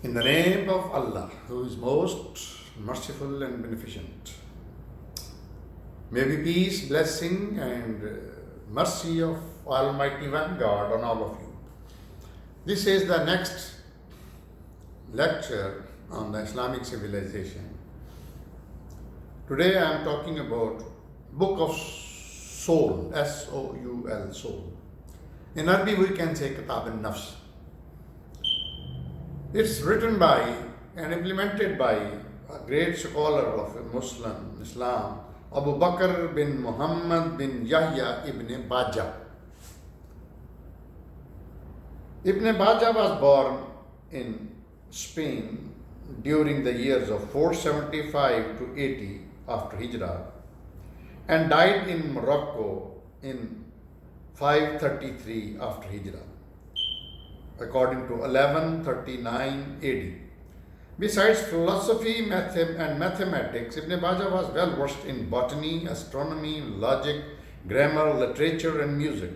In the name of Allah, who is most merciful and beneficent, may be peace, blessing, and mercy of Almighty One God on all of you. This is the next lecture on the Islamic civilization. Today I am talking about Book of Soul, S-O-U-L, Soul. In Arabic we can say Kitab al-Nafs. It's written by and implemented by a great scholar of Muslim Islam, Abu Bakr bin Muhammad bin Yahya ibn Baja. Ibn Baja was born in Spain during the years of 475 to 80 after Hijrah and died in Morocco in 533 after Hijrah, according to 1139 AD. Besides philosophy and mathematics, Ibn Baja was well versed in botany, astronomy, logic, grammar, literature, and music.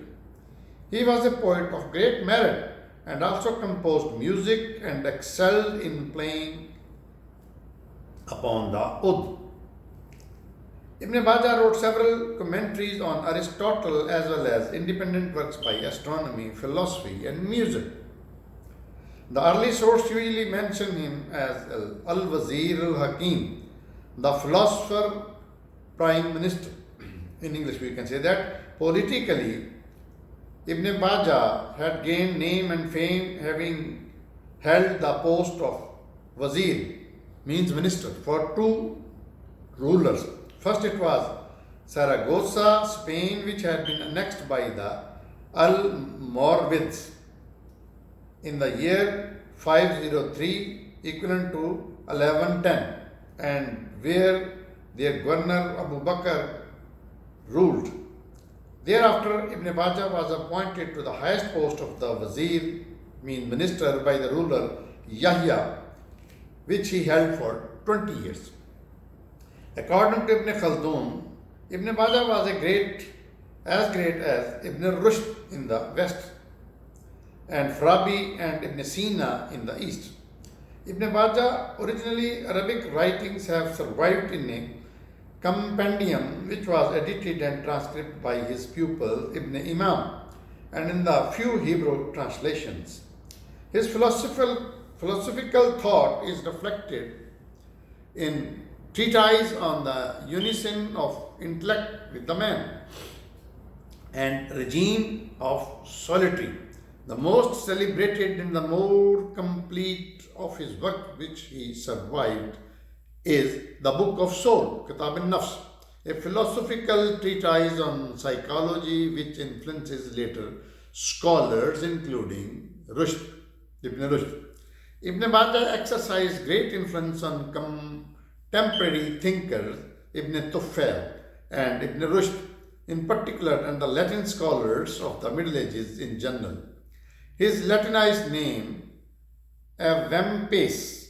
He was a poet of great merit and also composed music and excelled in playing upon the oud. Ibn Baja wrote several commentaries on Aristotle as well as independent works by astronomy, philosophy, and music. The early sources usually mention him as Al-Wazir al-Hakim, the philosopher prime minister. In English we can say that. Politically, Ibn Baja had gained name and fame having held the post of Wazir, means minister, for two rulers. First it was Saragossa, Spain, which had been annexed by the Almoravids in the year 503, equivalent to 1110, and where their governor Abu Bakr ruled. Thereafter, Ibn Baja was appointed to the highest post of the Wazir, mean minister, by the ruler Yahya, which he held for 20 years. According to Ibn Khaldun, Ibn Baja was as great as Ibn Rushd in the west, and Farabi and Ibn Sina in the east. Ibn Baja, originally Arabic writings have survived in a compendium which was edited and transcribed by his pupil Ibn Imam and in the few Hebrew translations. His philosophical thought is reflected in treatise on the unison of intellect with the man and regime of solitary. The most celebrated and the more complete of his work which he survived is the Book of Soul, Kitab al-Nafs, a philosophical treatise on psychology which influences later scholars including Ibn Rushd. Ibn Baja exercised great influence on contemporary thinkers Ibn Tufail and Ibn Rushd in particular and the Latin scholars of the Middle Ages in general. His Latinized name, Avempes,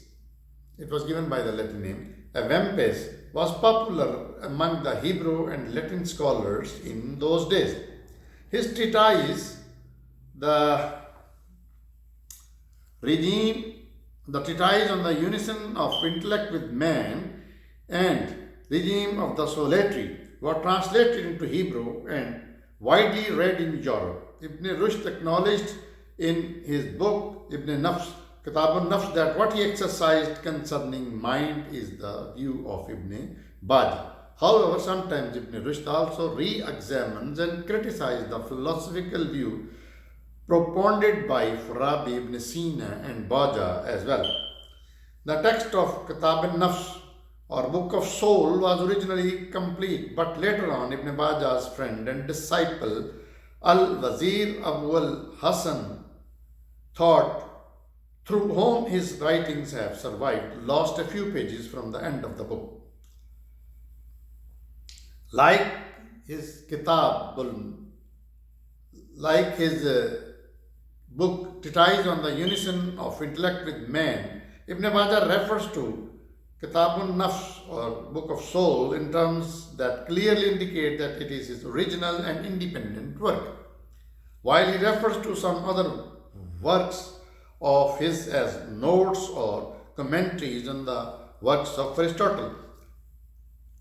it was given by the Latin name, Avempes, was popular among the Hebrew and Latin scholars in those days. His treatise, the treatise on the unison of intellect with man and regime of the solitary, were translated into Hebrew and widely read in Europe. Ibn Rushd acknowledged in his book Ibn Nafs, Kitab al-Nafs, that what he exercised concerning mind is the view of Ibn Baja. However, sometimes Ibn Rushd also re-examines and criticizes the philosophical view propounded by Farabi, Ibn Sina and Baja as well. The text of Kitab al-Nafs or Book of Soul was originally complete, but later on Ibn Baja's friend and disciple Al-Wazir Abu al-Hasan thought, through whom his writings have survived, lost a few pages from the end of the book. Like his book treatise on the unison of intellect with man, Ibn Baja refers to Kitab al-Nafs or Book of Soul in terms that clearly indicate that it is his original and independent work, while he refers to some other works of his as notes or commentaries on the works of Aristotle.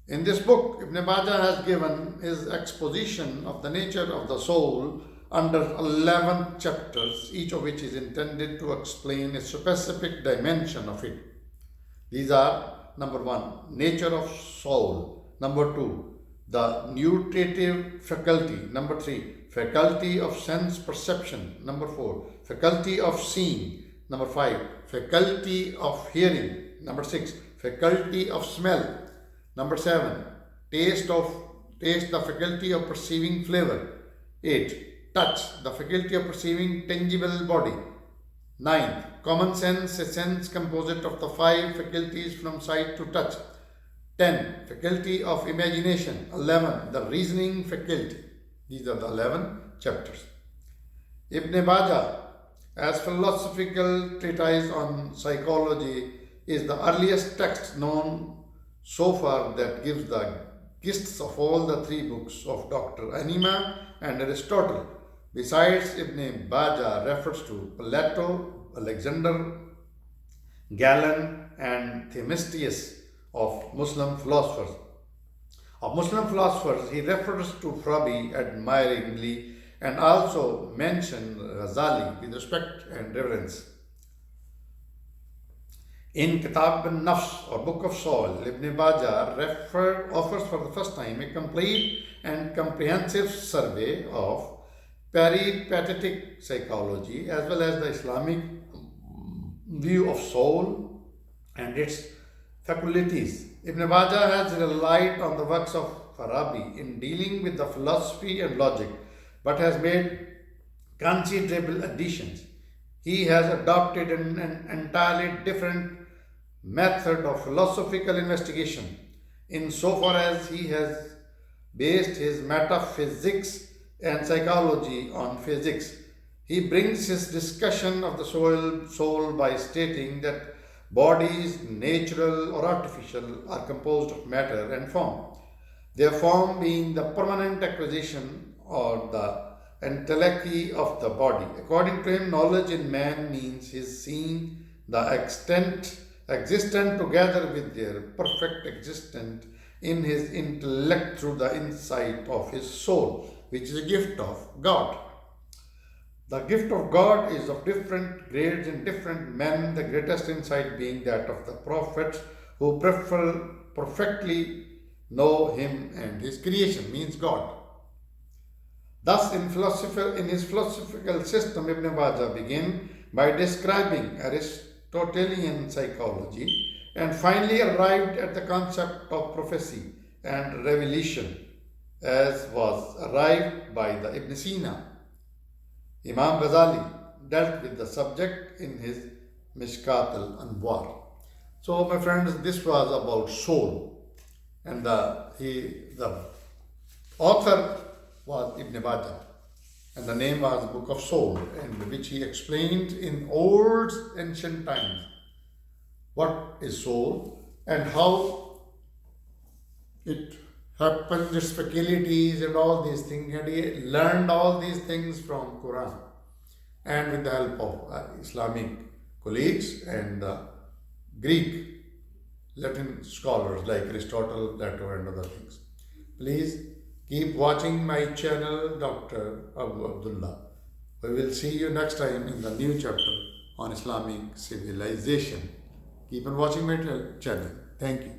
In this book, Ibn Bajjah has given his exposition of the nature of the soul under 11 chapters, each of which is intended to explain a specific dimension of it. These are: number 1, nature of soul; number 2, the nutritive faculty; number 3, faculty of sense perception; number 4, faculty of seeing; number 5, faculty of hearing; number 6, faculty of smell; number 7, taste, the faculty of perceiving flavor; 8, touch, the faculty of perceiving tangible body; 9, common sense, a sense composite of the 5 faculties from sight to touch; 10, faculty of imagination; 11, the reasoning faculty. These are the 11 chapters. Ibn Bajjah, as philosophical treatise on psychology, is the earliest text known so far that gives the gists of all the 3 books of Dr. Anima and Aristotle. Besides, Ibn Bajjah refers to Plato, Alexander, Galen, and Themistius of Muslim philosophers. Of Muslim philosophers, he refers to Farabi admiringly and also mentions Ghazali with respect and reverence. In Kitab al-Nafs, or Book of Soul, Ibn Bajjah offers for the first time a complete and comprehensive survey of peripatetic psychology as well as the Islamic view of soul and its faculties. Ibn Bajjah has relied on the works of Farabi in dealing with the philosophy and logic, but has made considerable additions. He has adopted an entirely different method of philosophical investigation, insofar as he has based his metaphysics and psychology on physics. He brings his discussion of the soul by stating that bodies, natural or artificial, are composed of matter and form, their form being the permanent acquisition or the entelechy of the body. According to him, knowledge in man means his seeing the existent together with their perfect existent in his intellect through the insight of his soul, which is a gift of God. The gift of God is of different grades in different men, the greatest insight being that of the prophets who perfectly know him and his creation, means God. Thus, in his philosophical system, Ibn Bajjah began by describing Aristotelian psychology and finally arrived at the concept of prophecy and revelation, as was arrived by the Ibn Sina. Imam Ghazali dealt with the subject in his Mishkat al-Anwar. So, my friends, this was about soul, and the author was Ibn Bajjah, and the name was Book of Soul, in which he explained in old ancient times what is soul and how it happens, its faculties and all these things, and he learned all these things from Quran and with the help of Islamic colleagues and Greek, Latin scholars like Aristotle, Plato and other things. Please keep watching my channel, Dr. Abu Abdullah. We will see you next time in the new chapter on Islamic civilization. Keep on watching my channel. Thank you.